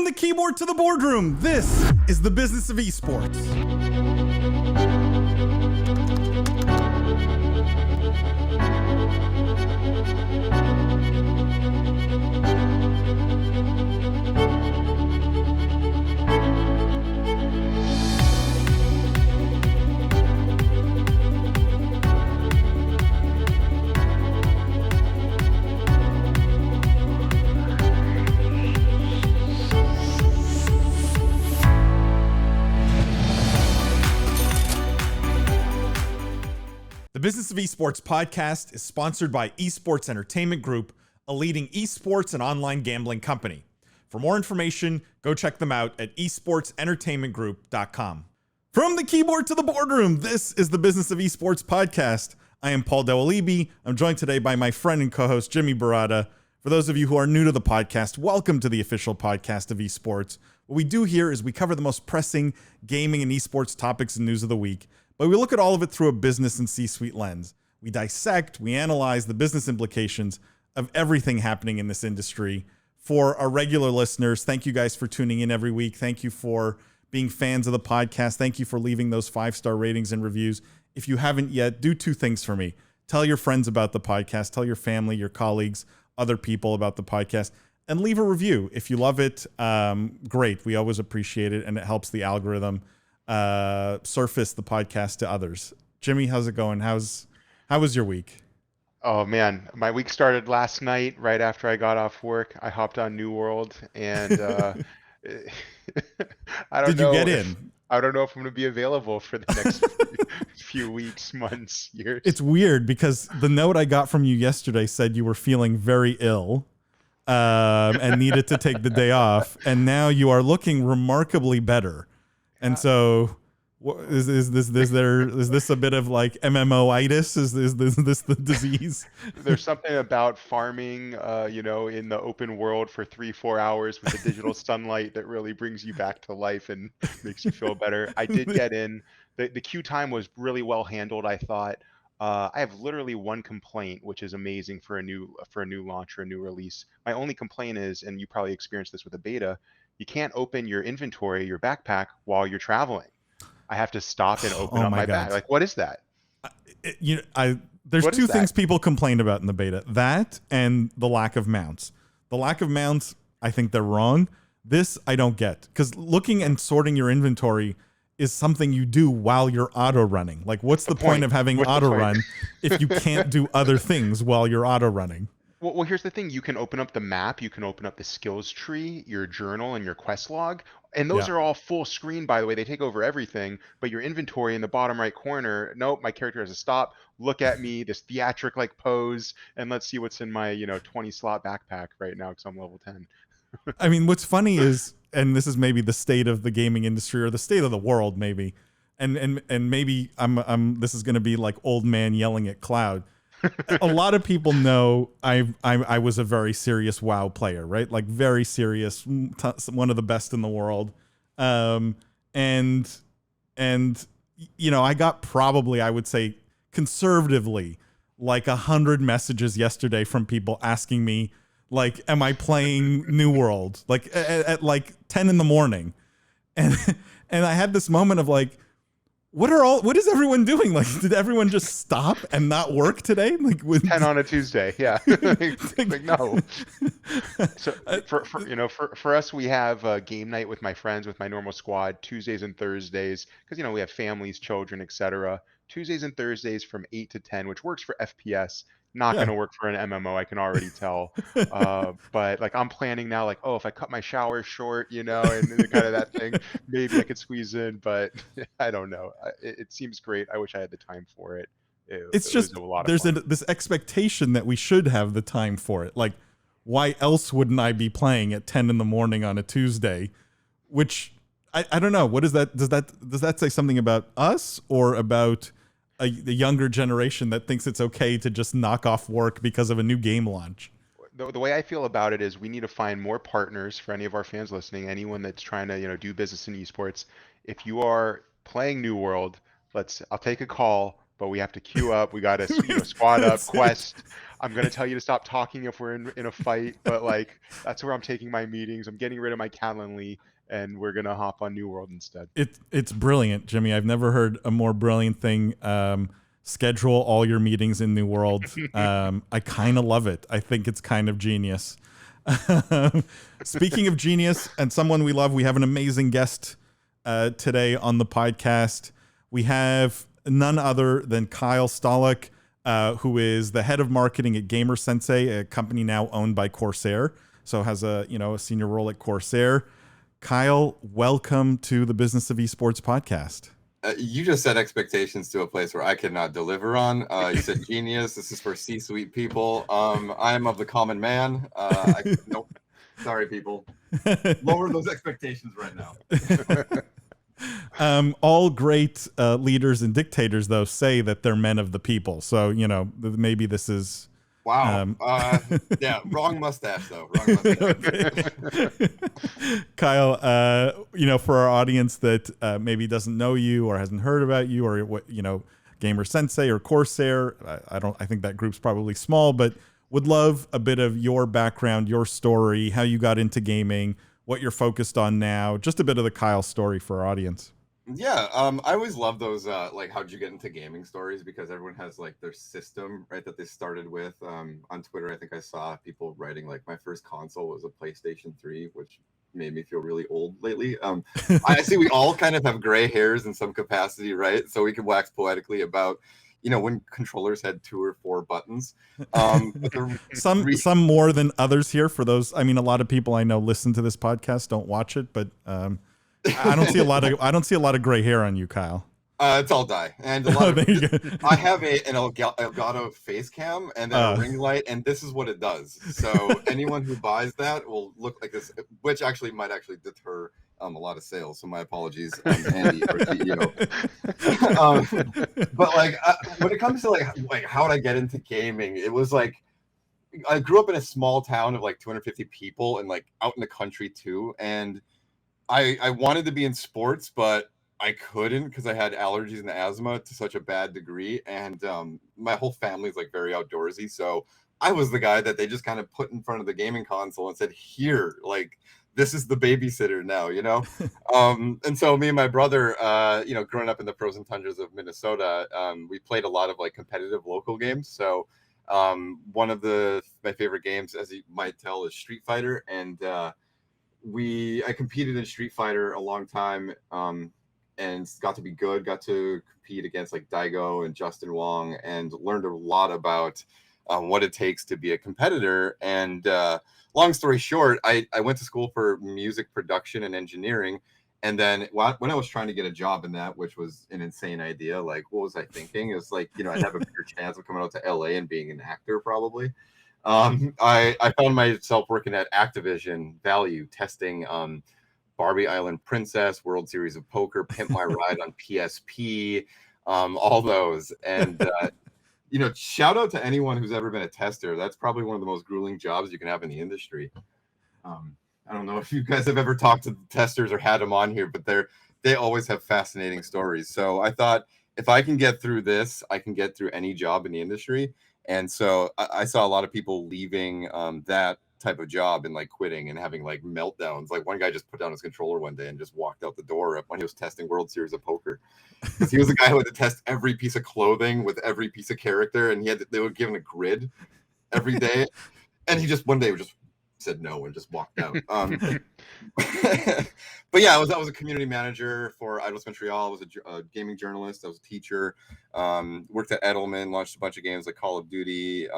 From the keyboard to the boardroom, this is the business of esports. The Business of Esports podcast is sponsored by Esports Entertainment Group, a leading esports and online gambling company. For more information, go check them out at esportsentertainmentgroup.com. From the keyboard to the boardroom, this is the Business of Esports podcast. I am Paul Dewalibi. I'm joined today by my friend and co-host Jimmy Barada. For those of you who are new to the podcast, welcome to the official podcast of esports. What we do here is we cover the most pressing gaming and esports topics and news of the week, but we look at all of it through a business and C-suite lens. We dissect, we analyze the business implications of everything happening in this industry. For our regular listeners, thank you guys for tuning in every week. Thank you for being fans of the podcast. Thank you for leaving those 5-star ratings and reviews. If you haven't yet, do 2 things for me. Tell your friends about the podcast. Tell your family, your colleagues, other people about the podcast. And leave a review. If you love it, great. We always appreciate it, and it helps the algorithm surface the podcast to others. Jimmy, how's it going? How was your week? Oh man, my week started last night right after I got off work. I hopped on New World and I don't Did you know get if, in? I don't know if I'm going to be available for the next few weeks, months, years. It's weird because the note I got from you yesterday said you were feeling very ill and needed to take the day off, and now you are looking remarkably better. And so, is this a bit of like MMO-itis? Is this the disease? There's something about farming, in the open world for 3-4 hours with the digital sunlight that really brings you back to life and makes you feel better. I did get in. The queue time was really well handled, I thought. I have literally one complaint, which is amazing for a new launch or a new release. My only complaint is, and you probably experienced this with a beta, you can't open your inventory, your backpack, while you're traveling. I have to stop and open up my bag. Like, what is that? There's 2 things people complained about in the beta. That and the lack of mounts. The lack of mounts, I think they're wrong. This I don't get. Because looking and sorting your inventory is something you do while you're auto running. Like, what's the point of having auto run if you can't do other things while you're auto running? Well, here's the thing. You can open up the map, you can open up the skills tree, your journal, and your quest log. And those are all full screen, by the way. They take over everything. But your inventory in the bottom right corner, nope, my character has to stop, look at me, this theatric-like pose, and let's see what's in my 20-slot backpack right now because I'm level 10. I mean, what's funny is, and this is maybe the state of the gaming industry or the state of the world maybe, and maybe this is going to be like old man yelling at cloud. A lot of people know I was a very serious WoW player, right? Like very serious, one of the best in the world. I got probably, I would say conservatively, like 100 messages yesterday from people asking me, like, am I playing New World? Like at like 10 in the morning. And I had this moment of like, what is everyone doing? Like, did everyone just stop and not work today? Like 10 on a Tuesday. Yeah. like no. So for us, we have game night with my friends, with my normal squad, Tuesdays and Thursdays. Cause we have families, children, etc. Tuesdays and Thursdays from 8 to 10, which works for FPS. Not going to work for an MMO, I can already tell. But like I'm planning now, like, if I cut my shower short, and kind of that thing, maybe I could squeeze in, but I don't know. It seems great. I wish I had the time for it. It's just, there's this expectation that we should have the time for it. Like, why else wouldn't I be playing at 10 in the morning on a Tuesday? Which, I don't know. What is that? Does that say something about us or about the younger generation that thinks it's okay to just knock off work because of a new game launch? The way I feel about it is we need to find more partners for any of our fans listening, anyone that's trying to do business in esports. If you are playing New World, I'll take a call, but we have to queue up. We got to squad up, quest. I'm gonna tell you to stop talking if we're in a fight, but like that's where I'm taking my meetings. I'm getting rid of my Calendly, and we're gonna hop on New World instead. It's brilliant, Jimmy. I've never heard a more brilliant thing. Schedule all your meetings in New World. I kind of love it. I think it's kind of genius. Speaking of genius and someone we love, we have an amazing guest today on the podcast. We have none other than Kyle Stolick, who is the head of marketing at Gamer Sensei, a company now owned by Corsair. So has a senior role at Corsair. Kyle, welcome to the Business of Esports podcast. You just set expectations to a place where I cannot deliver on. You said genius. This is for C-suite people. I am of the common man. Nope. Sorry, people. Lower those expectations right now. All great leaders and dictators, though, say that they're men of the people. So, maybe this is... Wow. Yeah, wrong mustache, though. Wrong mustache. Kyle, for our audience that maybe doesn't know you or hasn't heard about you or what, Gamer Sensei or Corsair, I think that group's probably small, but would love a bit of your background, your story, how you got into gaming, what you're focused on now, just a bit of the Kyle story for our audience. Yeah, I always love those how'd you get into gaming stories, because everyone has like their system, right, that they started with. On Twitter, I think I saw people writing like my first console was a PlayStation 3, which made me feel really old lately. I see we all kind of have gray hairs in some capacity, right? So we can wax poetically about when controllers had 2 or 4 buttons. Some more than others here. For those, a lot of people I know listen to this podcast, don't watch it, but I don't see a lot of gray hair on you, Kyle. It's all dye, and a lot of I have an Elgato face cam and then a ring light, and this is what it does. So anyone who buys that will look like this, which might deter a lot of sales. So my apologies, Andy, our CEO. But when it comes to like how did I get into gaming, it was like I grew up in a small town of like 250 people and like out in the country too, and I wanted to be in sports, but I couldn't because I had allergies and asthma to such a bad degree. And my whole family is like very outdoorsy. So I was the guy that they just kind of put in front of the gaming console and said, here, like, this is the babysitter now, And so me and my brother, growing up in the frozen tundras of Minnesota, we played a lot of like competitive local games. So one of my favorite games, as you might tell, is Street Fighter. And I competed in Street Fighter a long time, and got to be good, got to compete against like Daigo and Justin Wong, and learned a lot about what it takes to be a competitor. And long story short, I went to school for music production and engineering. And then when I was trying to get a job in that, which was an insane idea, like what was I thinking? It was like, I'd have a better chance of coming out to LA and being an actor probably. I found myself working at Activision Value, testing Barbie Island Princess, World Series of Poker, Pimp My Ride on PSP, all those. And shout out to anyone who's ever been a tester. That's probably one of the most grueling jobs you can have in the industry. I don't know if you guys have ever talked to the testers or had them on here, but they always have fascinating stories. So I thought, if I can get through this, I can get through any job in the industry. And so I saw a lot of people leaving that type of job and like quitting and having like meltdowns. Like one guy just put down his controller one day and just walked out the door when he was testing World Series of Poker, because he was the guy who had to test every piece of clothing with every piece of character, and they would give him a grid every day, and he just one day just said no and just walked out. But yeah, I was a community manager for Eidos Montreal. I was a gaming journalist. I was a teacher. Worked at Edelman, launched a bunch of games like Call of Duty,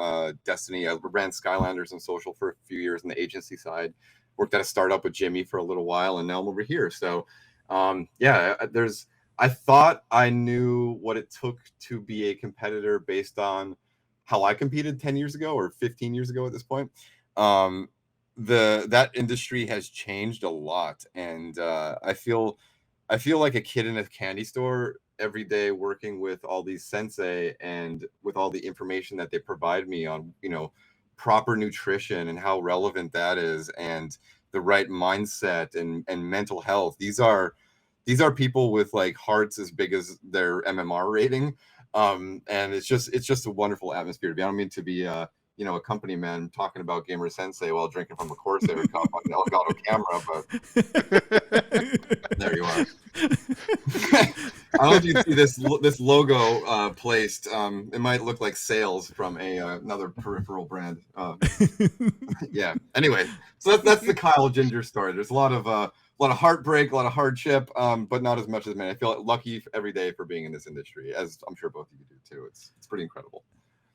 Destiny. I ran Skylanders and social for a few years on the agency side. Worked at a startup with Jimmy for a little while, and now I'm over here. So I thought I knew what it took to be a competitor based on how I competed 10 years ago or 15 years ago at this point. That industry has changed a lot, and I feel like a kid in a candy store every day working with all these sensei and with all the information that they provide me on proper nutrition and how relevant that is, and the right mindset and mental health. These are people with like hearts as big as their MMR rating, and it's just a wonderful atmosphere to be. I don't mean to be a company man talking about Gamer Sensei while drinking from a Corsair cup on an Elgato camera, but there you are. I don't know if you see this logo placed. It might look like sales from another peripheral brand. Yeah. Anyway, so that's the Kyle Ginger story. There's a lot of heartbreak, a lot of hardship, but not as much as man. I feel lucky every day for being in this industry, as I'm sure both of you do too. It's pretty incredible.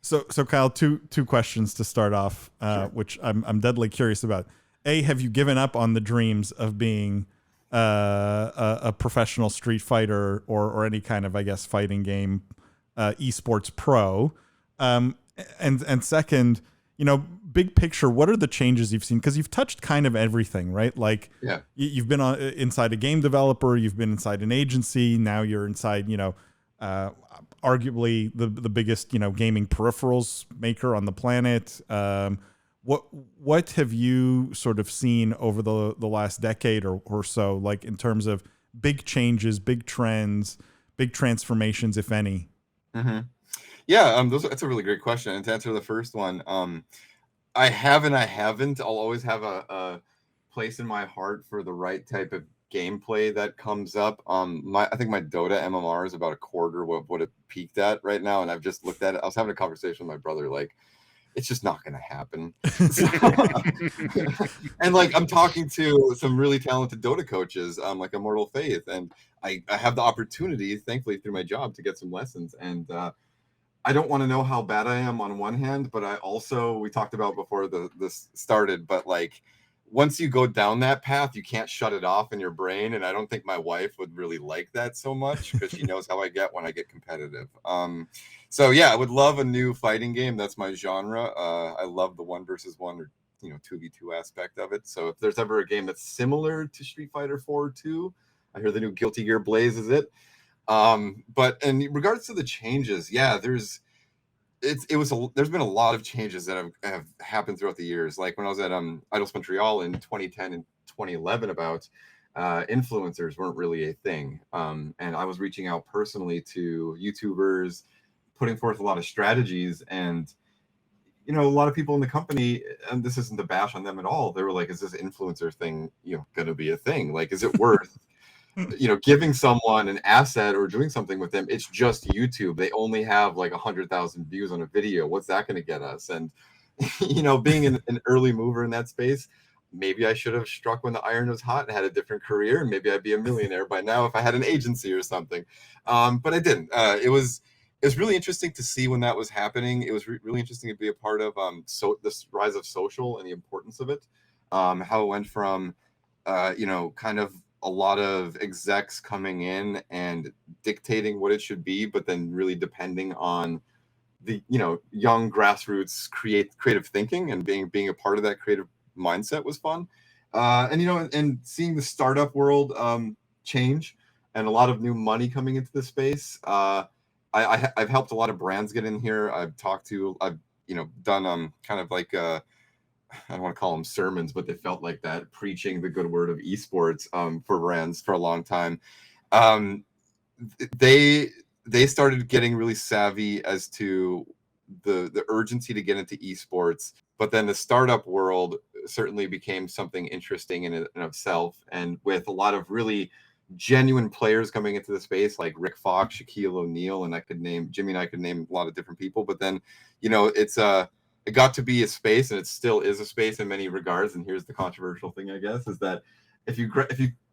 So Kyle, two questions to start off, Sure. which I'm deadly curious about. A, have you given up on the dreams of being a professional Street Fighter or any kind of, I guess, fighting game esports pro? And second, big picture, what are the changes you've seen? Because you've touched kind of everything, right? Like, yeah, you've been inside a game developer, you've been inside an agency, now you're inside, arguably the biggest, gaming peripherals maker on the planet. What have you sort of seen over the last decade or so, like in terms of big changes, big trends, big transformations, if any? Mm-hmm. Yeah, that's a really great question. And to answer the first one, I have and I haven't. I'll always have a place in my heart for the right type of gameplay that comes up. I think my Dota MMR is about a quarter what it peaked at right now, and I've just looked at it. I was having a conversation with my brother, like, it's just not going to happen. And like, I'm talking to some really talented Dota coaches, like Immortal Faith, and I have the opportunity, thankfully through my job, to get some lessons. And I don't want to know how bad I am on one hand, but I also, we talked about before this started, but like, once you go down that path, you can't shut it off in your brain. And I don't think my wife would really like that so much, because she knows how I get when I get competitive. So yeah, I would love a new fighting game. That's my genre. I love the 1v1 or 2v2 aspect of it. So if there's ever a game that's similar to Street Fighter 4 or 2, I hear the new Guilty Gear Blaze is it. But in regards to the changes, yeah, there's been a lot of changes that have happened throughout the years. Like when I was at Idols Montreal in 2010 and 2011, about influencers weren't really a thing, and I was reaching out personally to YouTubers, putting forth a lot of strategies, and a lot of people in the company, and this isn't to bash on them at all, they were like, is this influencer thing going to be a thing? Like, is it worth giving someone an asset or doing something with them? It's just YouTube. They only have like 100,000 views on a video. What's that going to get us? And being an early mover in that space, maybe I should have struck when the iron was hot and had a different career. Maybe I'd be a millionaire by now if I had an agency or something. But I didn't. It was really interesting to see when that was happening. It was really interesting to be a part of this rise of social and the importance of it. How it went from kind of a lot of execs coming in and dictating what it should be, but then really depending on the young grassroots creative thinking, and being a part of that creative mindset was fun. And seeing the startup world change, and a lot of new money coming into the space. I've helped a lot of brands get in here. I've done kind of like I don't want to call them sermons, but they felt like that, preaching the good word of esports for brands for a long time. They started getting really savvy as to the urgency to get into esports, but then the startup world certainly became something interesting in itself, and with a lot of really genuine players coming into the space, like Rick Fox, Shaquille O'Neal, and Jimmy and I could name a lot of different people. But then it got to be a space, and it still is a space in many regards. And here's the controversial thing, I guess, is that if you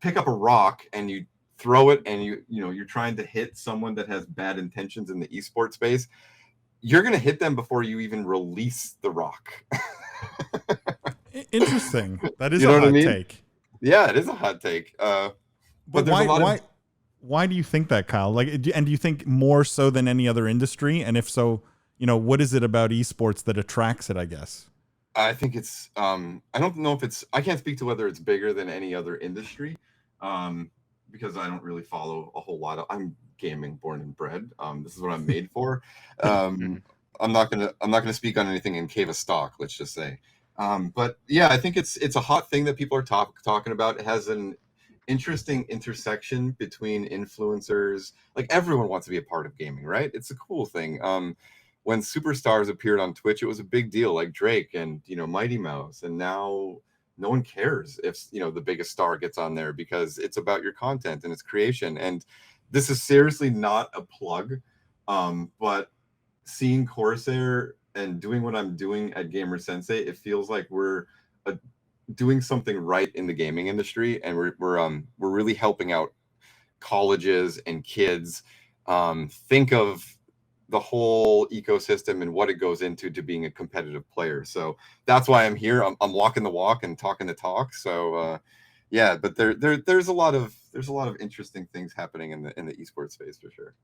pick up a rock and you throw it, and you're trying to hit someone that has bad intentions in the esports space, you're going to hit them before you even release the rock. Interesting. That is a hot take. Yeah, it is a hot take. But why do you think that, Kyle? Like, and do you think more so than any other industry? And if so, what is it about esports that attracts it, I guess? I think it's, I don't know if I can't speak to whether it's bigger than any other industry, because I don't really follow a whole lot I'm gaming born and bred. This is what I'm made for. I'm not gonna speak on anything in Cave of Stock, let's just say. But yeah, I think it's a hot thing that people are talking about. It has an interesting intersection between influencers. Like, everyone wants to be a part of gaming, right? It's a cool thing. when superstars appeared on Twitch, it was a big deal, like Drake and Mighty Mouse. And now no one cares if the biggest star gets on there, because it's about your content and its creation. And this is seriously not a plug, but seeing Corsair and doing what I'm doing at Gamer Sensei, it feels like we're doing something right in the gaming industry, and we're really helping out colleges and kids think of the whole ecosystem and what it goes into to being a competitive player. So that's why I'm here. I'm walking the walk and talking the talk. So yeah, but there's a lot of interesting things happening in the esports space for sure.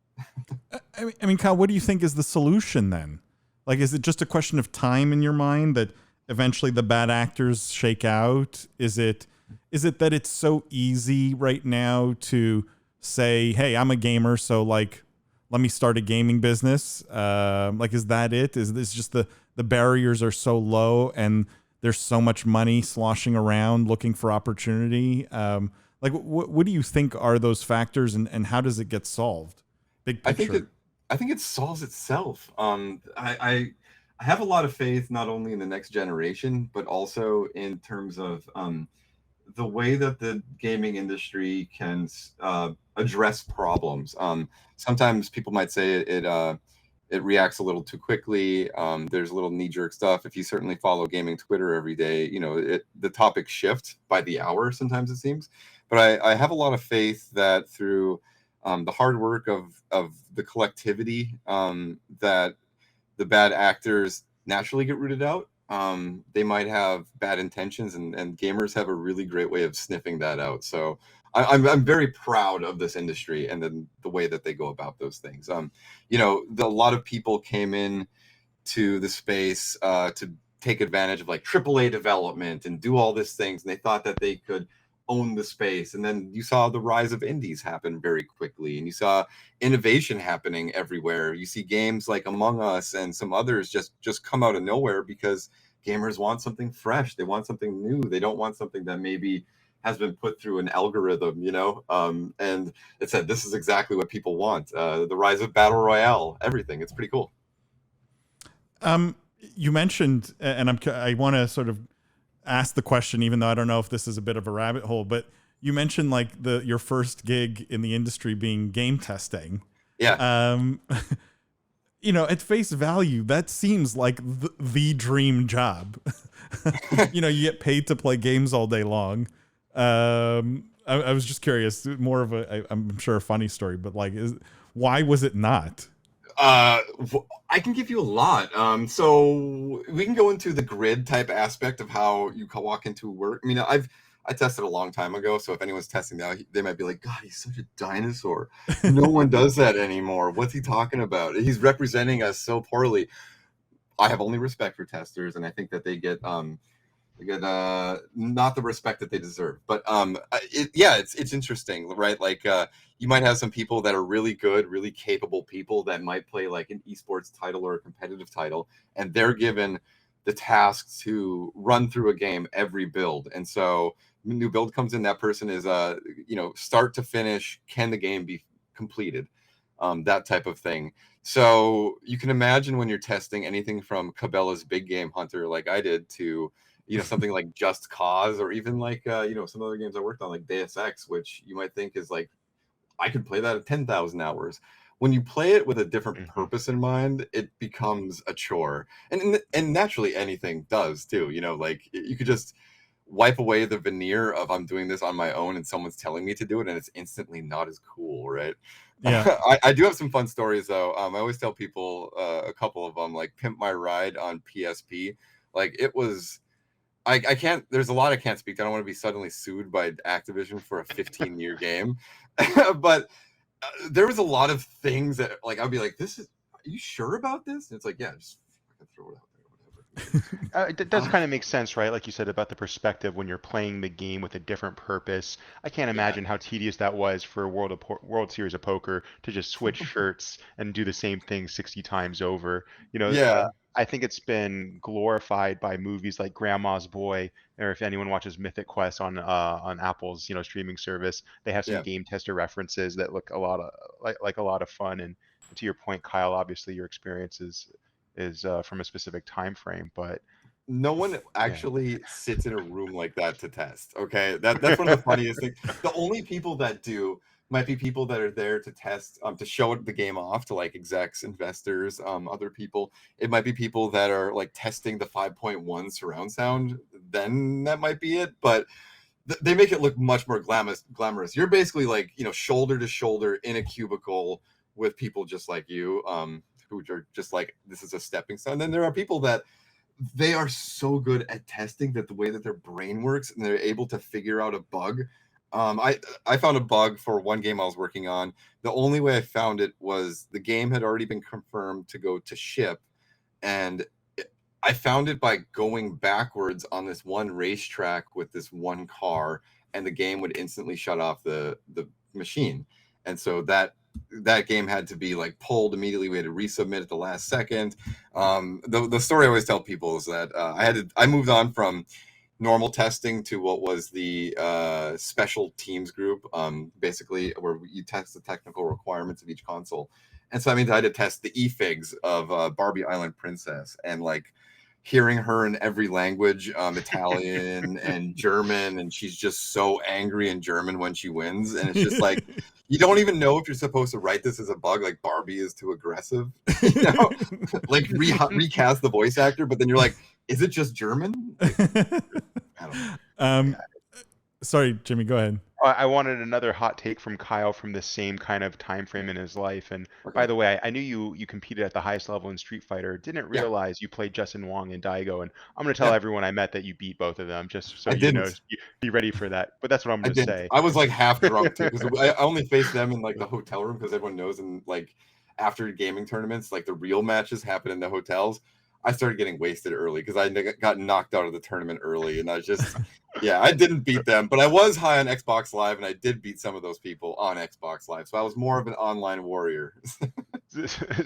I mean, Kyle, what do you think is the solution then? Like, is it just a question of time in your mind that eventually the bad actors shake out? Is it that it's so easy right now to say, hey, I'm a gamer, so like, let me start a gaming business? Like, is that it? Is this just the barriers are so low and there's so much money sloshing around looking for opportunity? Like, what do you think are those factors, and how does it get solved? Big picture. I think it solves itself. I have a lot of faith not only in the next generation, but also in terms of the way that the gaming industry can address problems. Sometimes people might say it reacts a little too quickly. There's a little knee-jerk stuff. If you certainly follow gaming Twitter every day, the topics shift by the hour, sometimes it seems. But I have a lot of faith that through the hard work of the collectivity, that the bad actors naturally get rooted out. They might have bad intentions, and gamers have a really great way of sniffing that out. So I'm very proud of this industry and then the way that they go about those things. A lot of people came in to the space to take advantage of like AAA development and do all these things, and they thought that they could own the space. And then you saw the rise of indies happen very quickly, and you saw innovation happening everywhere. You see games like Among Us and some others just come out of nowhere because gamers want something fresh. They want something new. They don't want something that maybe has been put through an algorithm, and it said this is exactly what people want. The rise of battle royale, everything. It's pretty cool. You mentioned, and I want to sort of ask the question, even though I don't know if this is a bit of a rabbit hole, but you mentioned like your first gig in the industry being game testing. Yeah. At face value, that seems like the dream job. You get paid to play games all day long. I was just curious, more of I'm sure a funny story, but like, why was it not? I can give you a lot. So we can go into the grid type aspect of how you walk into work. I mean, I tested a long time ago, so if anyone's testing now, they might be like, God, he's such a dinosaur. No one does that anymore. What's he talking about? He's representing us so poorly. I have only respect for testers, and I think that they get not the respect that they deserve. But it's interesting, right? Like you might have some people that are really good, really capable people that might play like an esports title or a competitive title, and they're given the task to run through a game every build. And so new build comes in, that person is start to finish, can the game be completed? That type of thing. So you can imagine when you're testing anything from Cabela's Big Game Hunter, like I did, to something like Just Cause, or even like some other games I worked on, like Deus Ex, which you might think is like, I could play that at 10,000 hours. When you play it with a different purpose in mind, it becomes a chore. And naturally anything does too, like you could just wipe away the veneer of I'm doing this on my own and someone's telling me to do it, and it's instantly not as cool, right? Yeah. I do have some fun stories though. I always tell people a couple of them, like Pimp My Ride on PSP. Like it was, I can't, there's a lot I can't speak to. I don't want to be suddenly sued by Activision for a 15-year game. But there was a lot of things that like, I'd be like, are you sure about this? And it's like, yeah, just throw it out there, whatever. It does kind of make sense, right? Like you said about the perspective when you're playing the game with a different purpose. I can't imagine how tedious that was for a World Series of Poker to just switch shirts and do the same thing 60 times over. I think it's been glorified by movies like Grandma's Boy, or if anyone watches Mythic Quest on Apple's streaming service, they have some game tester references that look a lot of like a lot of fun. And to your point, Kyle, obviously your experiences is from a specific time frame. But No one yeah. actually sits in a room like that to test. Okay, that's one of the funniest things. The only people that do might be people that are there to test, to show the game off to like execs, investors, other people. It might be people that are like testing the 5.1 surround sound. Then that might be it, but they make it look much more glamorous. You're basically like, shoulder to shoulder in a cubicle with people just like you, who are just like, this is a stepping stone. Then there are people that they are so good at testing that the way that their brain works, and they're able to figure out a bug. I found a bug for one game I was working on. The only way I found it was the game had already been confirmed to go to ship, and I found it by going backwards on this one racetrack with this one car, and the game would instantly shut off the machine. And so that game had to be like pulled immediately. We had to resubmit at the last second. The story I always tell people is that I moved on from normal testing to what was the special teams group, basically where you test the technical requirements of each console. And so that means I had to test the eFigs of Barbie Island Princess, and like hearing her in every language, Italian and German, and she's just so angry in German when she wins. And it's just like, you don't even know if you're supposed to write this as a bug, like Barbie is too aggressive, like recast the voice actor, but then you're like, is it just German? Like, I don't know. Sorry, Jimmy, go ahead. I wanted another hot take from Kyle from the same kind of time frame in his life. And by the way, I knew you competed at the highest level in Street Fighter. Didn't Yeah. realize you played Justin Wong and Daigo. And I'm going to tell everyone I met that you beat both of them, just so I you know. didn't. Be ready for that. But that's what I'm going to say. I was like half drunk too, because I only faced them in like the hotel room, because everyone knows in like after gaming tournaments, like the real matches happen in the hotels. I started getting wasted early because I got knocked out of the tournament early, and I just, yeah, I didn't beat them, but I was high on Xbox Live, and I did beat some of those people on Xbox Live. So I was more of an online warrior.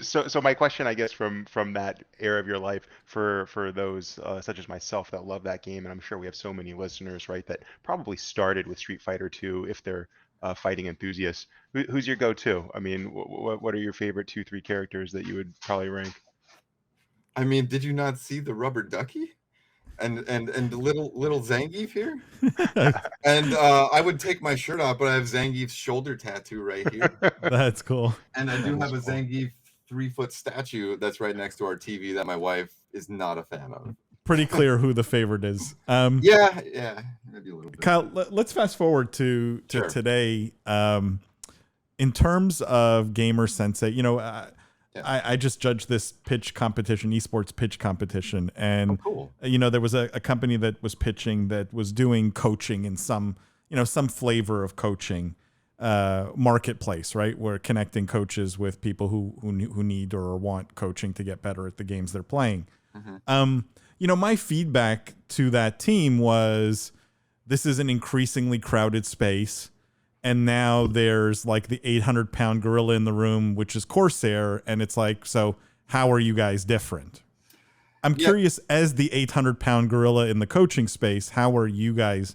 So my question, I guess, from that era of your life, for those such as myself that love that game, and I'm sure we have so many listeners, right, that probably started with Street Fighter 2 if they're fighting enthusiasts. Who's your go-to? I mean, what are your favorite 2-3 characters that you would probably rank? I mean, did you not see the rubber ducky and the little Zangief here? And I would take my shirt off, but I have Zangief's shoulder tattoo right here. That's cool. And I do have a Zangief 3-foot statue that's right next to our TV that my wife is not a fan of. Pretty clear who the favorite is. Yeah, maybe a little bit. Kyle, let's fast forward to Sure. today. In terms of Gamer Sensei, I just judged this pitch competition, esports pitch competition, and cool. There was a company that was pitching that was doing coaching in some flavor of coaching marketplace, right? We're connecting coaches with people who need or want coaching to get better at the games they're playing. Mm-hmm. My feedback to that team was, this is an increasingly crowded space. And now there's like the 800-pound gorilla in the room, which is Corsair. And it's like, so how are you guys different? I'm curious, as the 800-pound gorilla in the coaching space, how are you guys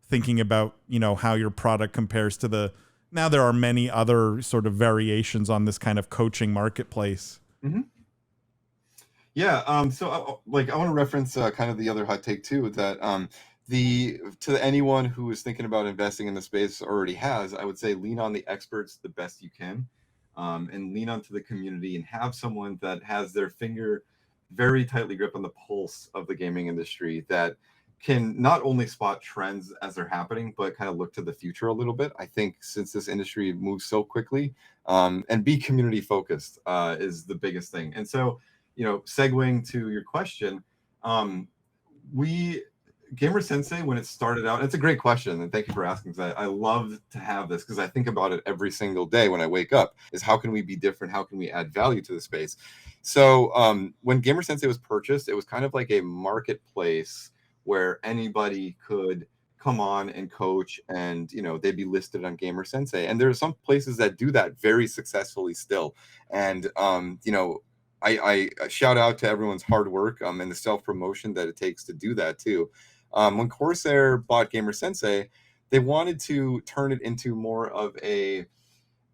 thinking about, how your product compares to now there are many other sort of variations on this kind of coaching marketplace. Mm-hmm. Yeah. So I want to reference kind of the other hot take too, that to anyone who is thinking about investing in the space already has, I would say lean on the experts the best you can, and lean onto the community and have someone that has their finger very tightly gripped on the pulse of the gaming industry, that can not only spot trends as they're happening, but kind of look to the future a little bit. I think since this industry moves so quickly, and be community focused is the biggest thing. And so, segueing to your question, Gamer Sensei, when it started out, it's a great question, and thank you for asking, because I love to have this, because I think about it every single day when I wake up, is how can we be different? How can we add value to the space? So when Gamer Sensei was purchased, it was kind of like a marketplace where anybody could come on and coach, and they'd be listed on Gamer Sensei. And there are some places that do that very successfully still. And I shout out to everyone's hard work and the self-promotion that it takes to do that too. When Corsair bought Gamer Sensei, they wanted to turn it into more of a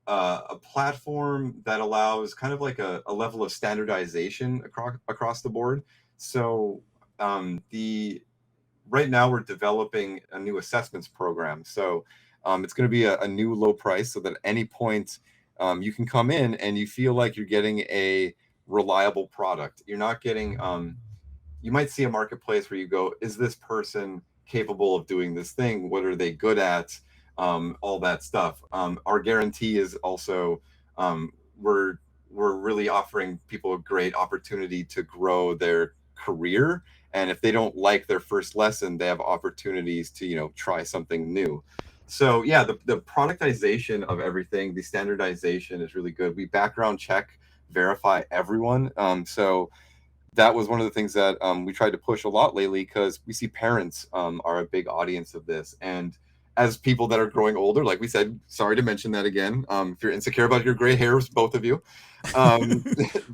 a platform that allows kind of like a level of standardization across the board. So the right now we're developing a new assessments program. So it's going to be a new low price, so that at any point you can come in and you feel like you're getting a reliable product. You're not getting you might see a marketplace where you go, is this person capable of doing this thing? What are they good at? All that stuff. Our guarantee is also we're really offering people a great opportunity to grow their career. And if they don't like their first lesson, they have opportunities to, try something new. So yeah, the productization of everything, the standardization is really good. We background check, verify everyone. So that was one of the things that we tried to push a lot lately, because we see parents are a big audience of this. And as people that are growing older, like we said, sorry to mention that again, if you're insecure about your gray hairs, both of you. Well,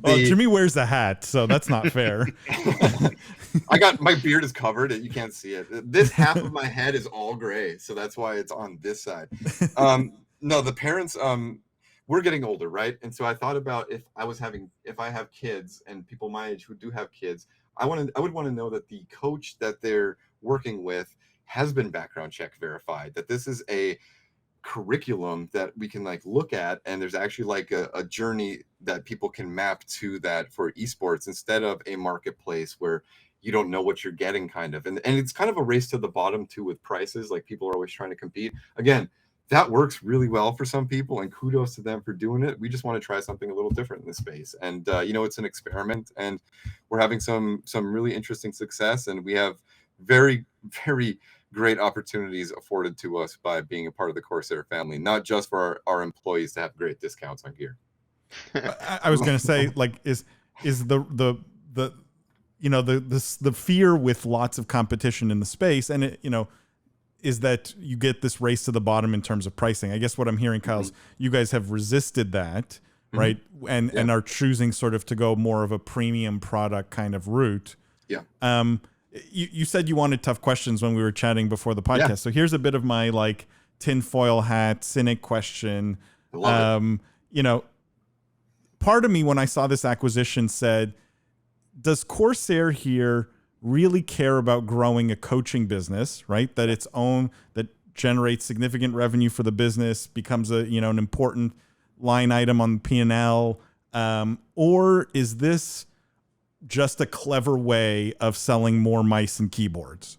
Jimmy wears a hat, so that's not fair. My beard is covered. You can't see it. This half of my head is all gray, so that's why it's on this side. No, the parents, we're getting older, right? And so I thought about if I have kids and people my age who do have kids, I would want to know that the coach that they're working with has been background check verified, that this is a curriculum that we can like look at, and there's actually like a journey that people can map to that for esports, instead of a marketplace where you don't know what you're getting, kind of. And it's kind of a race to the bottom too with prices. Like, people are always trying to compete. Again, that works really well for some people, and kudos to them for doing it. We just want to try something a little different in this space. And it's an experiment, and we're having some really interesting success, and we have very, very great opportunities afforded to us by being a part of the Corsair family, not just for our employees to have great discounts on gear. I was going to say, like, is the fear with lots of competition in the space, and it, is that you get this race to the bottom in terms of pricing. I guess what I'm hearing, Kyle, is you guys have resisted that, right? And are choosing sort of to go more of a premium product kind of route. Yeah. You said you wanted tough questions when we were chatting before the podcast. Yeah. So here's a bit of my like tinfoil hat cynic question. I love it. Part of me when I saw this acquisition said, does Corsair here really care about growing a coaching business, right? That its own, that generates significant revenue for the business, becomes an important line item on P&L, or is this just a clever way of selling more mice and keyboards,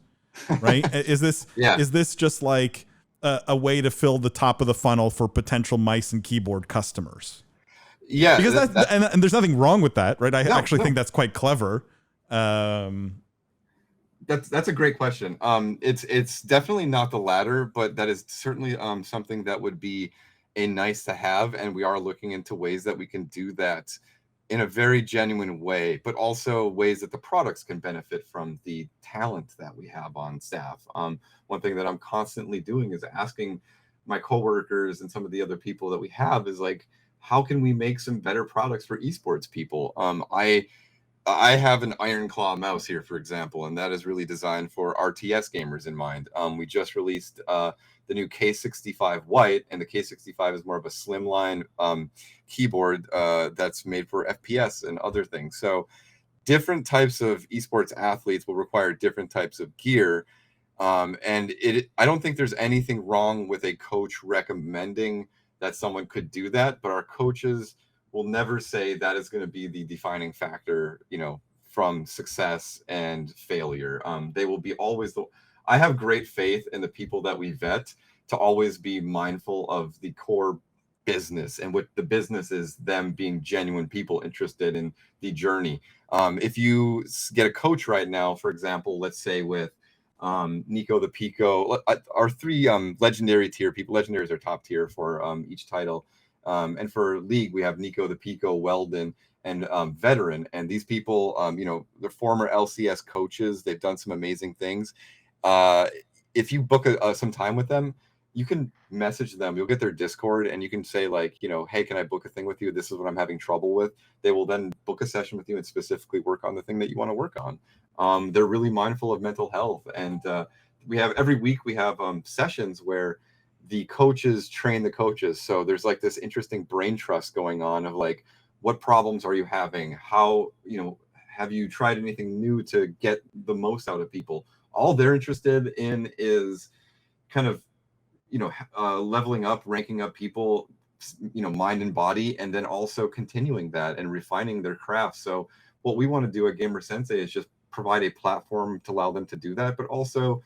right? Is this just like a way to fill the top of the funnel for potential mice and keyboard customers? Yeah, because and there's nothing wrong with that, right? I actually think that's quite clever. That's a great question. It's definitely not the latter, but that is certainly something that would be a nice to have, and we are looking into ways that we can do that in a very genuine way, but also ways that the products can benefit from the talent that we have on staff. One thing that I'm constantly doing is asking my coworkers and some of the other people that we have is like, how can we make some better products for esports people? I have an Iron Claw mouse here, for example, and that is really designed for RTS gamers in mind. We just released the new K65 White, and the K65 is more of a slimline keyboard that's made for FPS and other things. So different types of esports athletes will require different types of gear. And I don't think there's anything wrong with a coach recommending that someone could do that, but our coaches will never say that is going to be the defining factor, from success and failure. They will be always I have great faith in the people that we vet to always be mindful of the core business, and what the business is, them being genuine people interested in the journey. If you get a coach right now, for example, let's say with Nico the Pico, our three legendary tier people. Legendaries are top tier for each title. And for League, we have Nico the Pico, Weldon, and Veteran. And these people, they're former LCS coaches. They've done some amazing things. If you book some time with them, you can message them. You'll get their Discord, and you can say like, hey, can I book a thing with you? This is what I'm having trouble with. They will then book a session with you and specifically work on the thing that you want to work on. They're really mindful of mental health, and every week we have sessions where the coaches train the coaches. So there's like this interesting brain trust going on of like, what problems are you having? How, have you tried anything new to get the most out of people? All they're interested in is kind of, leveling up, ranking up people, mind and body, and then also continuing that and refining their craft. So what we want to do at Gamer Sensei is just provide a platform to allow them to do that, but also,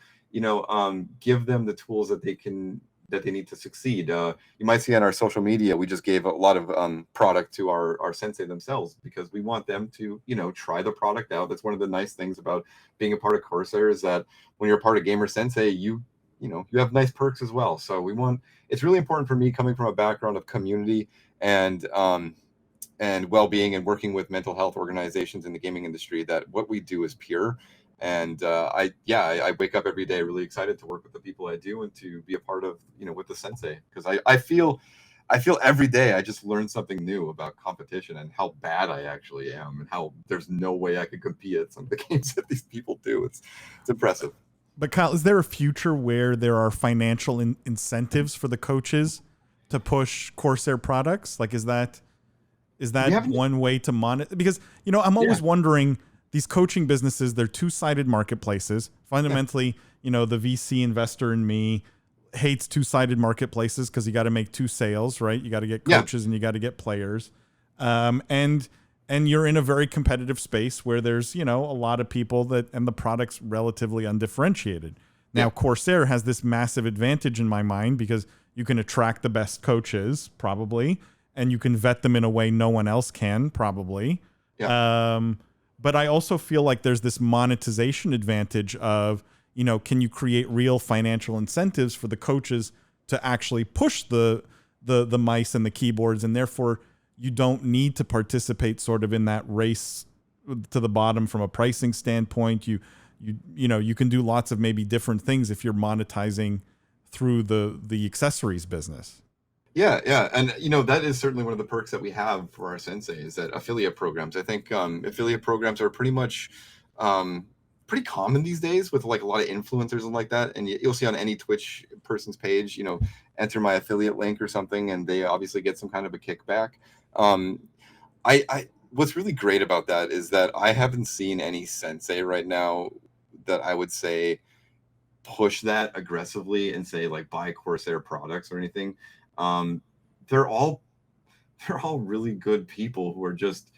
give them the tools that they need to succeed. You might see on our social media, we just gave a lot of product to our sensei themselves, because we want them to, try the product out. That's one of the nice things about being a part of Corsair, is that when you're a part of Gamer Sensei, you have nice perks as well. So it's really important for me, coming from a background of community and well-being and working with mental health organizations in the gaming industry, that what we do is pure. And I wake up every day really excited to work with the people I do and to be a part of, with the sensei, because I feel every day I just learn something new about competition and how bad I actually am, and how there's no way I could compete at some of the games that these people do. It's impressive. But Kyle, is there a future where there are financial incentives for the coaches to push Corsair products? Like, is that one way to monitor? Because, I'm always wondering, these coaching businesses, they're two-sided marketplaces. Fundamentally, the VC investor in me hates two-sided marketplaces, because you got to make two sales, right? You got to get coaches and you got to get players. And you're in a very competitive space where there's, a lot of people and the product's relatively undifferentiated. Now, Corsair has this massive advantage in my mind, because you can attract the best coaches, probably, and you can vet them in a way no one else can, probably. But I also feel like there's this monetization advantage of, can you create real financial incentives for the coaches to actually push the mice and the keyboards, and therefore you don't need to participate sort of in that race to the bottom from a pricing standpoint. You can do lots of maybe different things if you're monetizing through the accessories business. Yeah. And, that is certainly one of the perks that we have for our sensei, is that affiliate programs. I think affiliate programs are pretty much pretty common these days, with like a lot of influencers and like that. And you'll see on any Twitch person's page, enter my affiliate link or something, and they obviously get some kind of a kickback. What's really great about that is that I haven't seen any sensei right now that I would say push that aggressively and say like buy Corsair products or anything. They're all really good people who are just,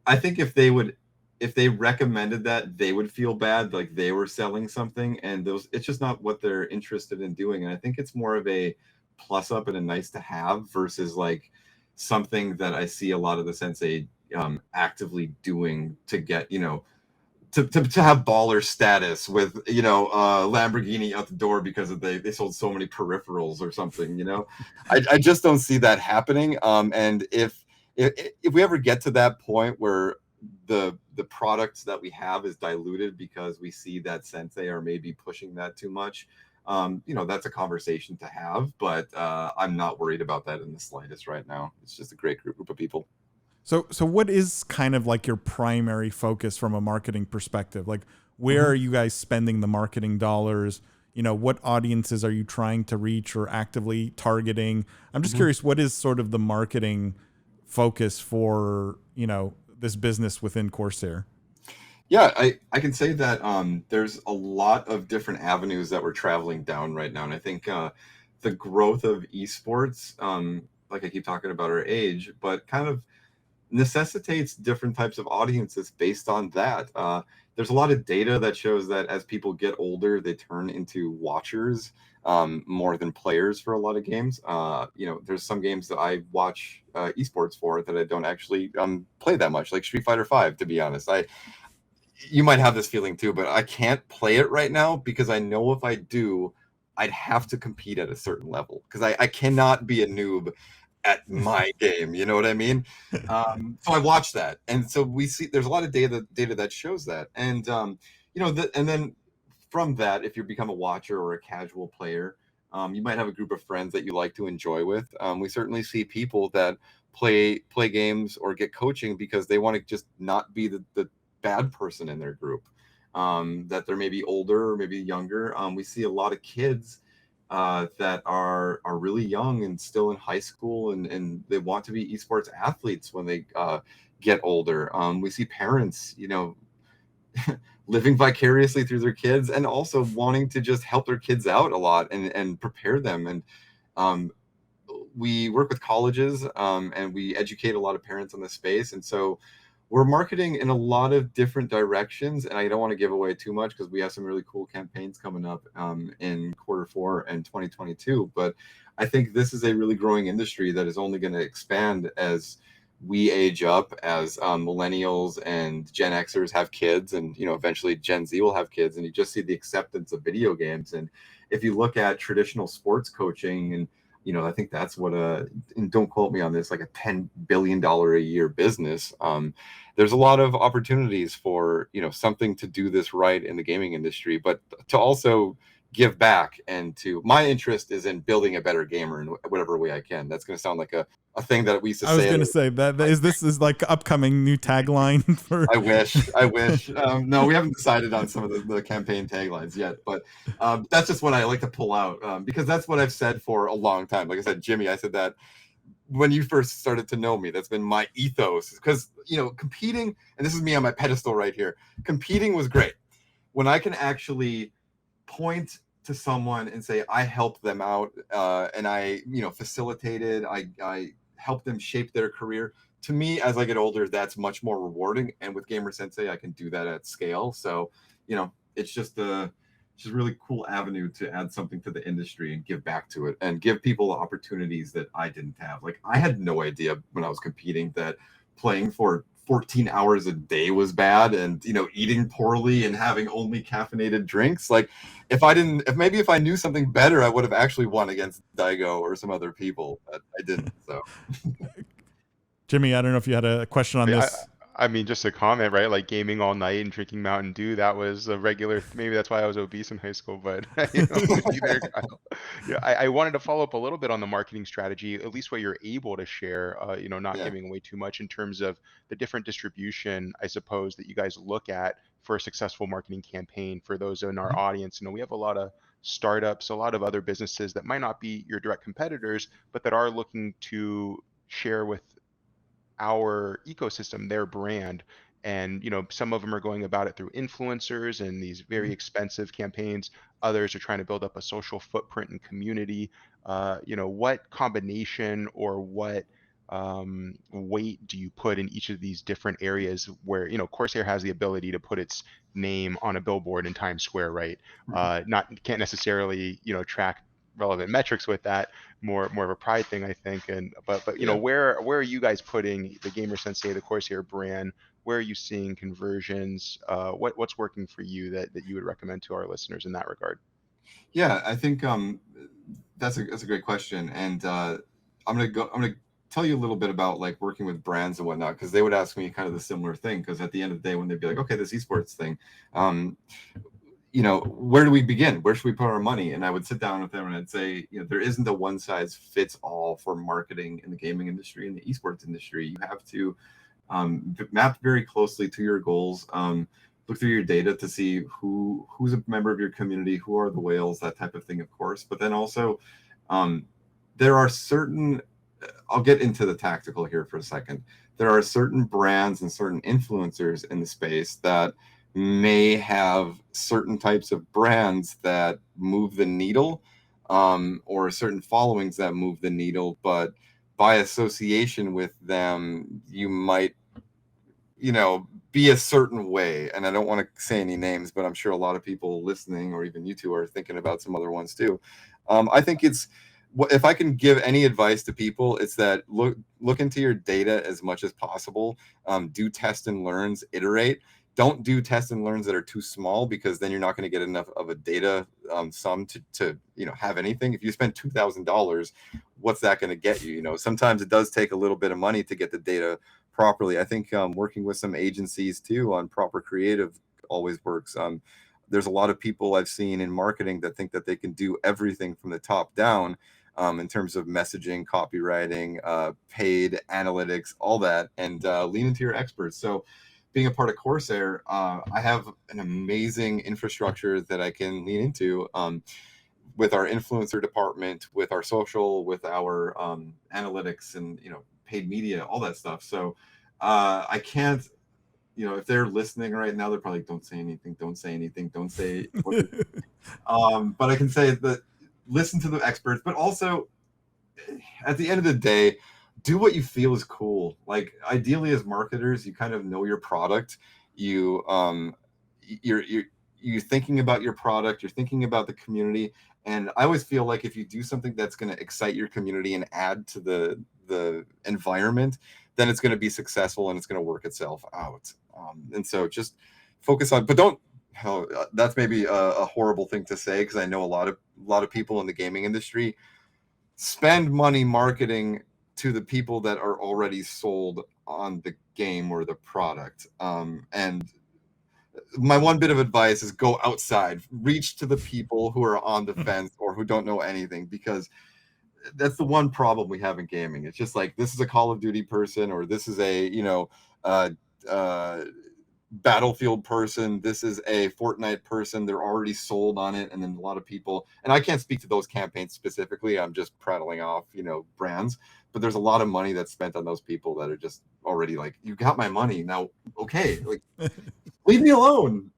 I think if they recommended that, they would feel bad, like they were selling something, and it's just not what they're interested in doing. And I think it's more of a plus up and a nice to have, versus like something that I see a lot of the sensei actively doing to get, to have baller status with, Lamborghini out the door because they sold so many peripherals or something, I just don't see that happening. And if we ever get to that point where the products that we have is diluted because we see that sensei are maybe pushing that too much, that's a conversation to have, but I'm not worried about that in the slightest right now. It's just a great group of people. So what is kind of like your primary focus from a marketing perspective? Like, where are you guys spending the marketing dollars? What audiences are you trying to reach or actively targeting? I'm just curious, what is sort of the marketing focus for, this business within Corsair? Yeah, I can say that there's a lot of different avenues that we're traveling down right now. And I think the growth of esports, like I keep talking about our age, but kind of necessitates different types of audiences based on that. There's a lot of data that shows that as people get older, they turn into watchers more than players for a lot of games. There's some games that I watch esports for that I don't actually play that much, like Street Fighter V, to be honest. You might have this feeling too, but I can't play it right now because I know if I do, I'd have to compete at a certain level, because I cannot be a noob at my game, you know what I mean? So I watch that, and so we see there's a lot of data that shows that, and and then from that, if you become a watcher or a casual player, you might have a group of friends that you like to enjoy with. We certainly see people that play games or get coaching because they want to just not be the bad person in their group, that they're maybe older or maybe younger. We see a lot of kids that are really young and still in high school, and they want to be esports athletes when they get older. We see parents, living vicariously through their kids, and also wanting to just help their kids out a lot and prepare them. And um, we work with colleges, and we educate a lot of parents on the space. And so we're marketing in a lot of different directions. And I don't want to give away too much because we have some really cool campaigns coming up in quarter 4 and 2022. But I think this is a really growing industry that is only going to expand as we age up, as millennials and Gen Xers have kids, and eventually Gen Z will have kids, and you just see the acceptance of video games. And if you look at traditional sports coaching, and I think that's what and don't quote me on this, like a $10 billion a year business. There's a lot of opportunities for, something to do this right in the gaming industry, but to also give back. And my interest is in building a better gamer in whatever way I can. That's going to sound like a thing that we used to say. I was going to say that this is like upcoming new tagline for. I wish. No, we haven't decided on some of the campaign taglines yet, but that's just what I like to pull out, because that's what I've said for a long time. Like I said, Jimmy, I said that when you first started to know me. That's been my ethos, because competing, and this is me on my pedestal right here, competing was great when I can actually point to someone and say I helped them out, and I facilitated, I helped them shape their career. To me, as I get older, that's much more rewarding. And with Gamer Sensei, I can do that at scale. So, it's just a really cool avenue to add something to the industry and give back to it and give people opportunities that I didn't have. Like, I had no idea when I was competing that playing for 14 hours a day was bad, and eating poorly and having only caffeinated drinks. Like, if I knew something better, I would have actually won against Daigo or some other people, but I didn't. So Jimmy, I don't know if you had a question on this. I mean, just a comment, right? Like gaming all night and drinking Mountain Dew, that was a regular. Maybe that's why I was obese in high school. But with you there, Kyle. Yeah, I wanted to follow up a little bit on the marketing strategy, at least what you're able to share. Not giving away too much in terms of the different distribution, I suppose, that you guys look at for a successful marketing campaign. For those in our audience, we have a lot of startups, a lot of other businesses that might not be your direct competitors, but that are looking to share with our ecosystem, their brand. And some of them are going about it through influencers and these very expensive campaigns. Others are trying to build up a social footprint and community. What combination or what weight do you put in each of these different areas where Corsair has the ability to put its name on a billboard in Times Square, right? Can't necessarily track relevant metrics with that, more of a pride thing, I think. And but where are you guys putting the Gamer Sensei, the Corsair brand? Where are you seeing conversions? What's working for you that you would recommend to our listeners in that regard? Yeah, I think that's a great question, and I'm gonna tell you a little bit about like working with brands and whatnot, because they would ask me kind of the similar thing. Because at the end of the day, when they'd be like, okay, this esports thing, where do we begin? Where should we put our money? And I would sit down with them and I'd say, there isn't a one size fits all for marketing in the gaming industry and the esports industry. You have to map very closely to your goals. Look through your data to see who's a member of your community, who are the whales, that type of thing, of course. But then also, there are certain, I'll get into the tactical here for a second. There are certain brands and certain influencers in the space that may have certain types of brands that move the needle, or certain followings that move the needle, but by association with them, you might, be a certain way. And I don't want to say any names, but I'm sure a lot of people listening, or even you two, are thinking about some other ones too. I think if I can give any advice to people, it's that look into your data as much as possible. Do test and learns, iterate. Don't do test and learns that are too small, because then you're not going to get enough of a data sum to have anything. If you spend $2,000, what's that going to get you? Sometimes it does take a little bit of money to get the data properly. I think working with some agencies too on proper creative always works. There's a lot of people I've seen in marketing that think that they can do everything from the top down, in terms of messaging, copywriting, paid analytics, all that, and lean into your experts. So being a part of Corsair, I have an amazing infrastructure that I can lean into. with our influencer department, with our social, with our analytics, and paid media, all that stuff. So I can't, if they're listening right now, they're probably like, don't say anything, don't say anything, don't say. But I can say that listen to the experts, but also at the end of the day, do what you feel is cool. Like ideally, as marketers, you kind of know your product. You're thinking about your product. You're thinking about the community. And I always feel like if you do something that's going to excite your community and add to the environment, then it's going to be successful and it's going to work itself out. And so just focus on, but don't. That's maybe a horrible thing to say because I know a lot of people in the gaming industry spend money marketing to the people that are already sold on the game or the product. And my one bit of advice is go outside, reach to the people who are on the fence or who don't know anything, because that's the one problem we have in gaming. It's just like, this is a Call of Duty person, or this is a, Battlefield person, this is a Fortnite person, they're already sold on it. And then a lot of people, and I can't speak to those campaigns specifically, I'm just prattling off brands, but there's a lot of money that's spent on those people that are just already like, you got my money now, okay, like leave me alone.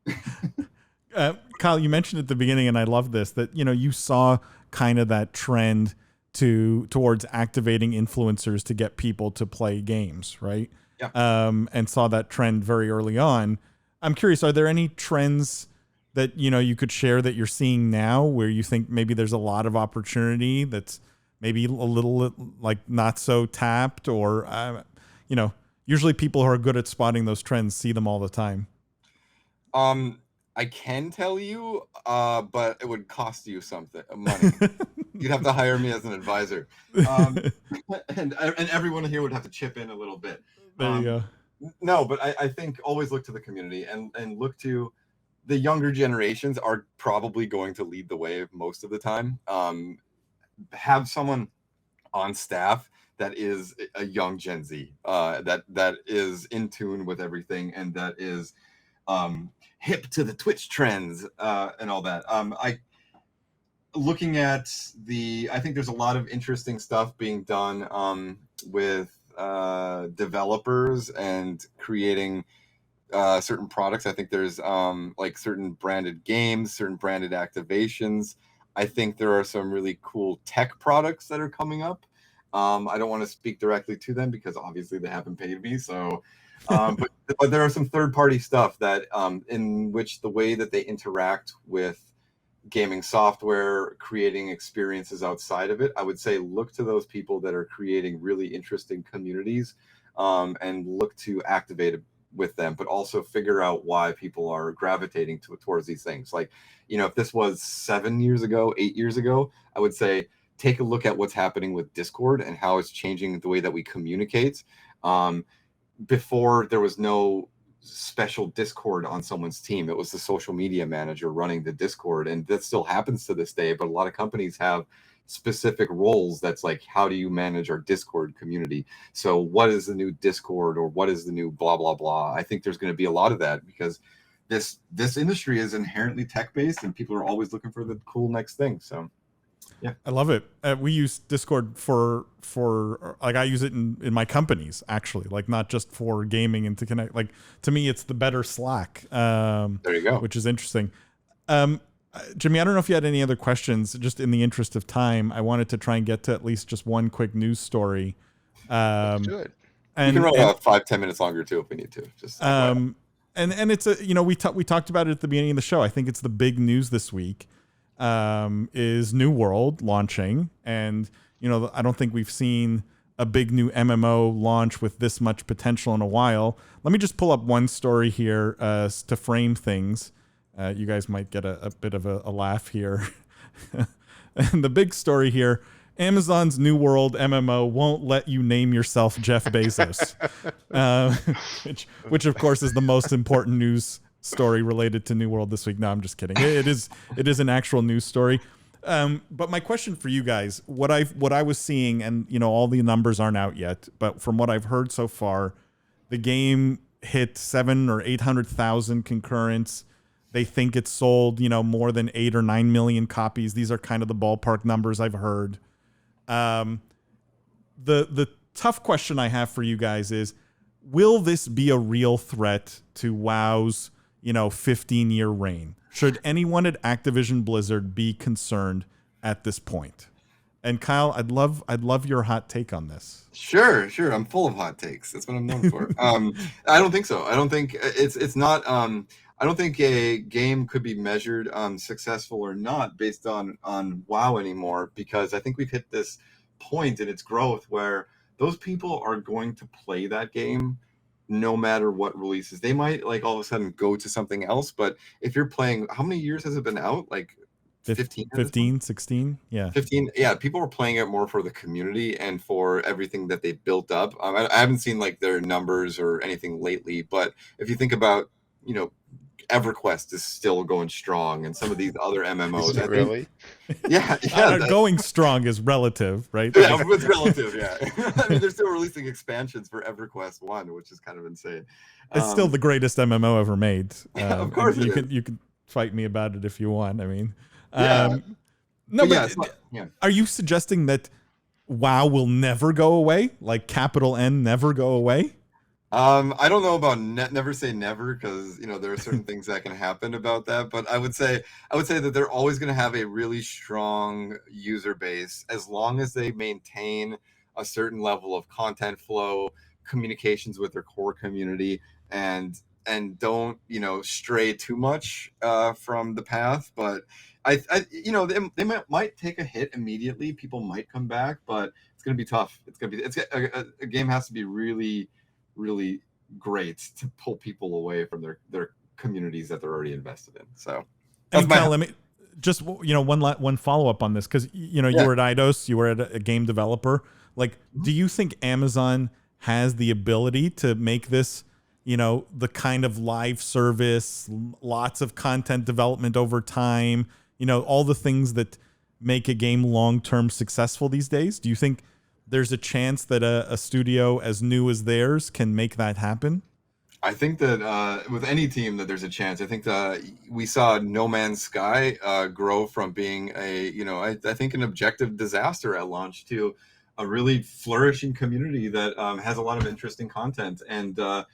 Kyle, you mentioned at the beginning, and I love this, that you saw kind of that trend towards activating influencers to get people to play games, right? Yeah. And saw that trend very early on. I'm curious, are there any trends that you could share that you're seeing now where you think maybe there's a lot of opportunity that's maybe a little like not so tapped, or usually people who are good at spotting those trends see them all the time? I can tell you, but it would cost you something money. You'd have to hire me as an advisor, and everyone here would have to chip in a little bit. There you go. No, but I think always look to the community and look to the younger generations are probably going to lead the way most of the time. Have someone on staff that is a young Gen Z, that is in tune with everything and that is hip to the Twitch trends and all that. I think there's a lot of interesting stuff being done with developers and creating certain products. I think there's like certain branded games, certain branded activations. I think there are some really cool tech products that are coming up. I don't want to speak directly to them because obviously they haven't paid me. So, but there are some third-party stuff that in which the way that they interact with gaming software, creating experiences outside of it, I would say look to those people that are creating really interesting communities, and look to activate it with them, but also figure out why people are gravitating towards these things. Like, if this was 7 years ago, 8 years ago, I would say take a look at what's happening with Discord and how it's changing the way that we communicate. Before, there was no special Discord on someone's team. It was the social media manager running the Discord, and that still happens to this day, but a lot of companies have specific roles that's like, how do you manage our Discord community? So what is the new Discord, or what is the new blah blah blah? I think there's going to be a lot of that because this industry is inherently tech based and people are always looking for the cool next thing. So yeah, I love it. We use Discord for like, I use it in my companies, actually, like not just for gaming and to connect. Like, to me, it's the better Slack. There you go. Which is interesting. Jimmy, I don't know if you had any other questions. Just in the interest of time, I wanted to try and get to at least just one quick news story. Let's do it. And you can run about 5-10 minutes longer too if we need to. Just and it's we talked about it at the beginning of the show. I think it's the big news this week. Is New World launching, and I don't think we've seen a big new MMO launch with this much potential in a while. Let me just pull up one story here to frame things. You guys might get a bit of a laugh here. And the big story here: Amazon's New World MMO won't let you name yourself Jeff Bezos, which of course is the most important news story related to New World this week. No, I'm just kidding. It is an actual news story. But my question for you guys, what I was seeing, and all the numbers aren't out yet, but from what I've heard so far, the game hit 700,000 or 800,000 concurrents They think it's sold, more than 8 or 9 million copies. These are kind of the ballpark numbers I've heard. The tough question I have for you guys is, will this be a real threat to WoW's, 15-year reign? Should anyone at Activision Blizzard be concerned at this point? And Kyle, I'd love your hot take on this. Sure. I'm full of hot takes. That's what I'm known for. I don't think so. I don't think it's not. I don't think a game could be measured successful or not based on WoW anymore, because I think we've hit this point in its growth where those people are going to play that game no matter what releases. They might like all of a sudden go to something else, but if you're playing, how many years has it been out? Like 15, 16? Yeah. 15. Yeah, people were playing it more for the community and for everything that they built up. I haven't seen like their numbers or anything lately, but if you think about, EverQuest is still going strong, and some of these other MMOs. Is it really? Yeah. Going strong is relative, right? Yeah, it's relative. Yeah, I mean, they're still releasing expansions for EverQuest 1, which is kind of insane. It's still the greatest MMO ever made. Of course, you can fight me about it if you want. I mean, yeah. No, but are you suggesting that WoW will never go away? Like capital N never go away? I don't know about never say never, because there are certain things that can happen about that, but I would say that they're always going to have a really strong user base as long as they maintain a certain level of content flow, communications with their core community, and don't stray too much from the path. But they might take a hit immediately. People might come back, but it's going to be tough. A game has to be really, really great to pull people away from their communities that they're already invested in. So, and Kyle, let me just one follow up on this, because you were at Eidos, you were at a game developer. Like, do you think Amazon has the ability to make this the kind of live service, lots of content development over time, all the things that make a game long-term successful these days? Do you think there's a chance that a studio as new as theirs can make that happen? I think that with any team that there's a chance. I think that we saw No Man's Sky grow from being I think an objective disaster at launch to a really flourishing community that has a lot of interesting content. And I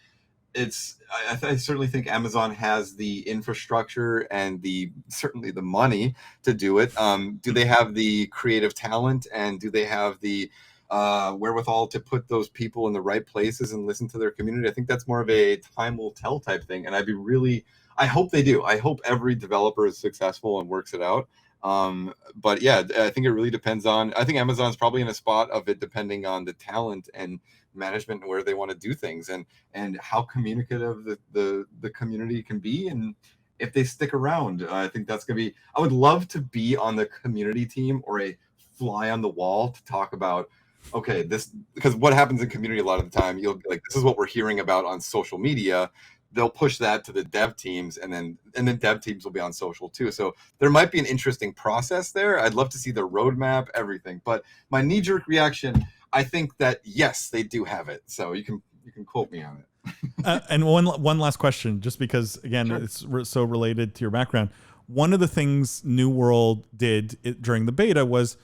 certainly think Amazon has the infrastructure and certainly the money to do it. Do they have the creative talent, and do they have the wherewithal to put those people in the right places and listen to their community? I think that's more of a time will tell type thing. And I hope they do. I hope every developer is successful and works it out. But yeah, I think it really depends I think Amazon's probably in a spot of it depending on the talent and management and where they want to do things, and how communicative the community can be, and if they stick around. I think that's going to be, I would love to be on the community team or a fly on the wall to talk about, okay, this, because what happens in community a lot of the time, you'll be like, this is what we're hearing about on social media. They'll push that to the dev teams, and then dev teams will be on social too. So there might be an interesting process there. I'd love to see the roadmap, everything. But my knee-jerk reaction, I think that yes, they do have it. So you can quote me on it. And one last question, just because again, sure, it's so related to your background. One of the things New World did during the beta was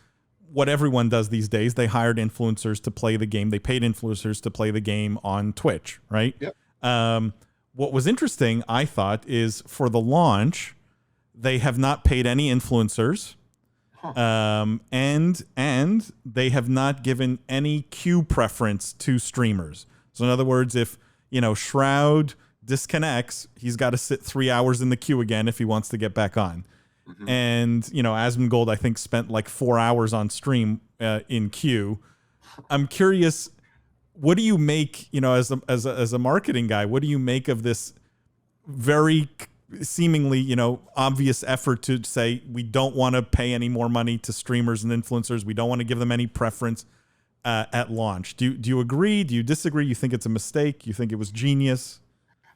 what everyone does these days. They hired influencers to play the game. They paid influencers to play the game on Twitch, right? Yep. What was interesting, I thought, is for the launch, they have not paid any influencers. And they have not given any queue preference to streamers. So in other words, if Shroud disconnects, he's got to sit 3 hours in the queue again if he wants to get back on. Mm-hmm. And Asmongold, I think, spent like 4 hours on stream in queue. I'm curious, what do you make, as a marketing guy, what do you make of this very seemingly, obvious effort to say we don't want to pay any more money to streamers and influencers. We don't want to give them any preference at launch. Do you agree? Do you disagree? You think it's a mistake? You think it was genius?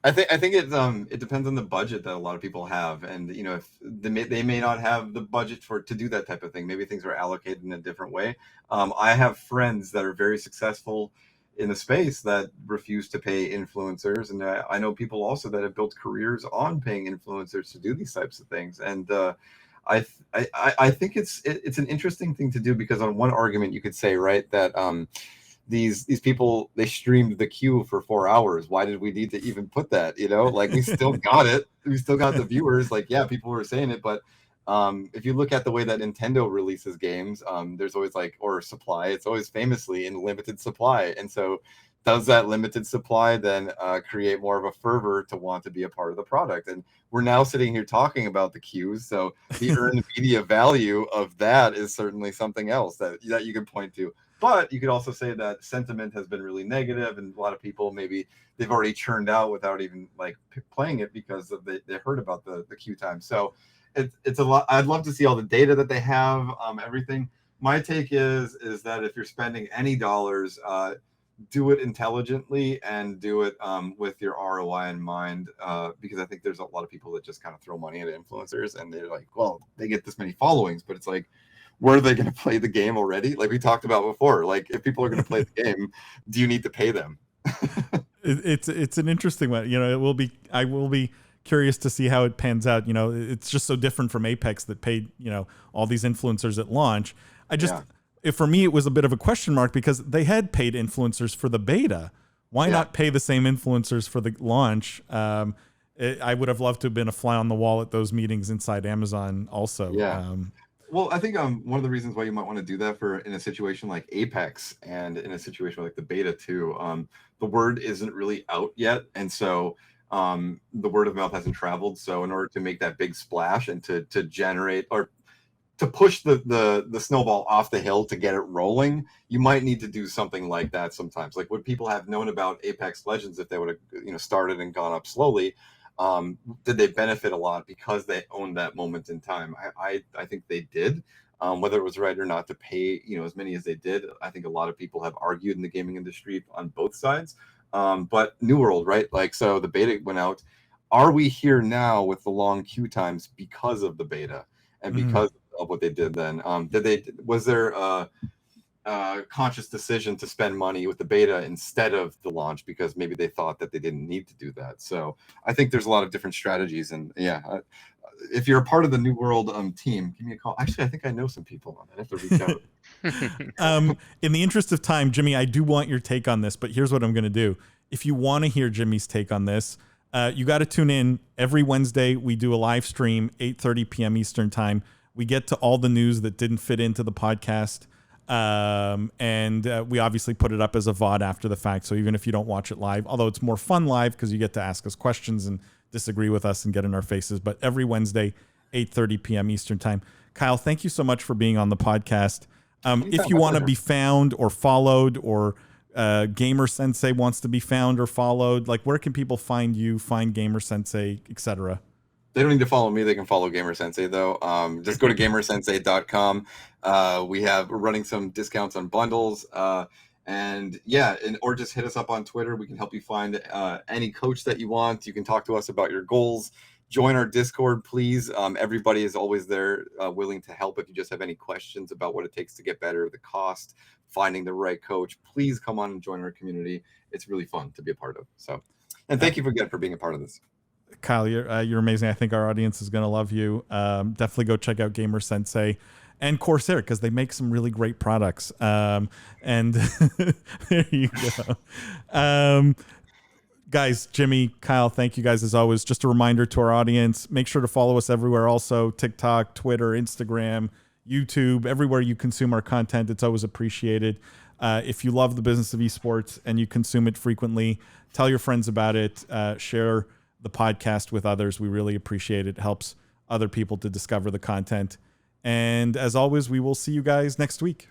I think it depends on the budget that a lot of people have, and if they may not have the budget to do that type of thing. Maybe things are allocated in a different way. I have friends that are very successful in the space that refuse to pay influencers, and I know people also that have built careers on paying influencers to do these types of things. And I think it's an interesting thing to do, because on one argument you could say, right, that these people, they streamed the queue for 4 hours. Why did we need to even put that? Like, we still got it. We still got the viewers. Like, yeah, people were saying it, but if you look at the way that Nintendo releases games, there's always or supply. It's always famously in limited supply. And so does that limited supply then create more of a fervor to want to be a part of the product? And we're now sitting here talking about the queues. So the earned media value of that is certainly something else that you can point to. But you could also say that sentiment has been really negative, and a lot of people, maybe they've already churned out without even playing it because of they heard about the queue time. So it's a lot. I'd love to see all the data that they have, everything. My take is that if you're spending any dollars, do it intelligently and do it with your ROI in mind, because I think there's a lot of people that just kind of throw money at influencers, and they're like, well, they get this many followings, but it's like, were they going to play the game already? Like we talked about before, like if people are going to play the game, do you need to pay them? It's an interesting one. I will be curious to see how it pans out. It's just so different from Apex that paid, all these influencers at launch. For me, it was a bit of a question mark because they had paid influencers for the beta. Why not pay the same influencers for the launch? I would have loved to have been a fly on the wall at those meetings inside Amazon also. Yeah. Well, I think one of the reasons why you might want to do that in a situation like Apex and in a situation like the beta too, the word isn't really out yet. And so the word of mouth hasn't traveled. So in order to make that big splash and to generate or to push the snowball off the hill to get it rolling, you might need to do something like that sometimes. Like, would people have known about Apex Legends if they would have started and gone up slowly? Did they benefit a lot because they owned that moment in time? I think they did. Whether it was right or not to pay as many as they did, I think a lot of people have argued in the gaming industry on both sides. But New World, right? So the beta went out. Are we here now with the long queue times because of the beta and because of what they did then? Was there a conscious decision to spend money with the beta instead of the launch because maybe they thought that they didn't need to do that? So I think there's a lot of different strategies, and if you're a part of the New World team, give me a call. Actually, I think I know some people. I have to reach out. In the interest of time, Jimmy, I do want your take on this, but here's what I'm going to do. If you want to hear Jimmy's take on this, you got to tune in every Wednesday. We do a live stream, 8:30 p.m. Eastern time. We get to all the news that didn't fit into the podcast. And we obviously put it up as a VOD after the fact. So even if you don't watch it live, although it's more fun live because you get to ask us questions and disagree with us and get in our faces, but every Wednesday, 8:30 p.m. Eastern time. Kyle, thank you so much for being on the podcast. If you want to be found or followed, or Gamer Sensei wants to be found or followed, like where can people find you, find Gamer Sensei, etc.? They don't need to follow me. They can follow Gamer Sensei though. Just go to gamersensei.com. We're running some discounts on bundles. Or just hit us up on Twitter. We can help you find any coach that you want. You can talk to us about your goals. Join our Discord, please. Everybody is always there, willing to help. If you just have any questions about what it takes to get better, the cost, finding the right coach, please come on and join our community. It's really fun to be a part of. So, and thank you again for being a part of this. Kyle, you're amazing. I think our audience is going to love you. Definitely go check out Gamer Sensei and Corsair because they make some really great products. And there you go. Guys, Jimmy, Kyle, thank you guys as always. Just a reminder to our audience, make sure to follow us everywhere also, TikTok, Twitter, Instagram, YouTube, everywhere you consume our content. It's always appreciated. If you love the business of esports and you consume it frequently, tell your friends about it. Share the podcast with others. We really appreciate it. It helps other people to discover the content. And as always, we will see you guys next week.